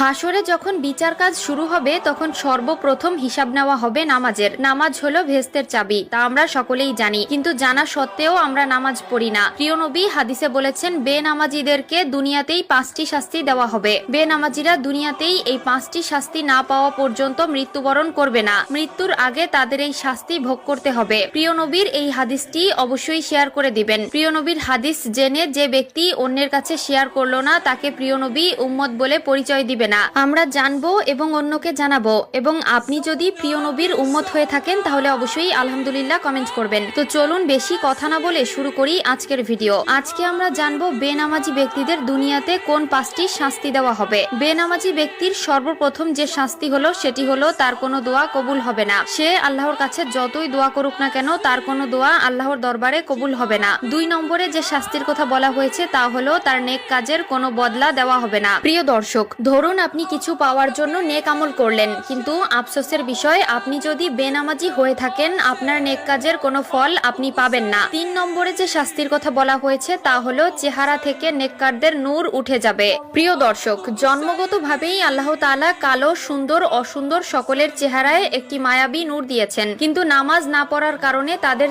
হাসরে যখন বিচার কাজ শুরু হবে তখন সর্বপ্রথম হিসাব নেওয়া হবে নামাজের। নামাজ হলো ভেস্তের চাবি, তা আমরা সকলেই জানি, কিন্তু জানা সত্ত্বেও আমরা নামাজ পড়ি না। প্রিয় নবী হাদিসে বলেছেন, বেনামাজিদেরকে দুনিয়াতেই 5টি শাস্তি দেওয়া হবে। বেনামাজিরা দুনিয়াতেই এই 5টি শাস্তি না পাওয়া পর্যন্ত মৃত্যুবরণ করবে না। মৃত্যুর আগে তাদের এই শাস্তি ভোগ করতে হবে। প্রিয় নবীর এই হাদিসটি অবশ্যই শেয়ার করে দিবেন। প্রিয় নবীর হাদিস জেনে যে ব্যক্তি অন্যের কাছে শেয়ার করলো না, তাকে প্রিয় নবী উম্মত বলে পরিচয় দিবে না। আমরা জানবো এবং অন্যকে জানাবো। এবং আপনি যদি প্রিয় নবীর উম্মত হয়ে থাকেন তাহলে অবশ্যই আলহামদুলিল্লাহ কমেন্ট করবেন। তো চলুন বেশি কথা না বলে শুরু করি আজকের ভিডিও। আজকে আমরা জানবো বেনামাজি ব্যক্তিদের দুনিয়াতে কোন 5টি শাস্তি দেওয়া হবে। বেনামাজি ব্যক্তির সর্বপ্রথম যে শাস্তি হলো সেটি হলো তার কোনো দোয়া কবুল হবে না। সে আল্লাহর কাছে যতই দোয়া করুক না কেন তার কোনো দোয়া আল্লাহর দরবারে কবুল হবে না। 2 নম্বরে যে শাস্তির কথা বলা হয়েছে তা হলো তার নেক কাজের কোনো বদলা দেওয়া হবে না। প্রিয় দর্শক, ধরুন আপনি কিছু পাওয়ার জন্য নেক আমল করলেন, কিন্তু আফসোসের বিষয় আপনি যদি বেনামাজি হয়ে থাকেন আপনার নেক কাজের কোনো ফল আপনি পাবেন না। 3 নম্বরে যে শাস্তির কথা বলা হয়েছে তা হলো চেহারা থেকে নেককারদের নূর উঠে যাবে। প্রিয় দর্শক, জন্মগতভাবেই আল্লাহ তাআলা কালো, সুন্দর, অসুন্দর সকলের চেহারায় একটি মায়াবী নূর দিয়েছেন, কিন্তু নামাজ না পড়ার কারণে তাদের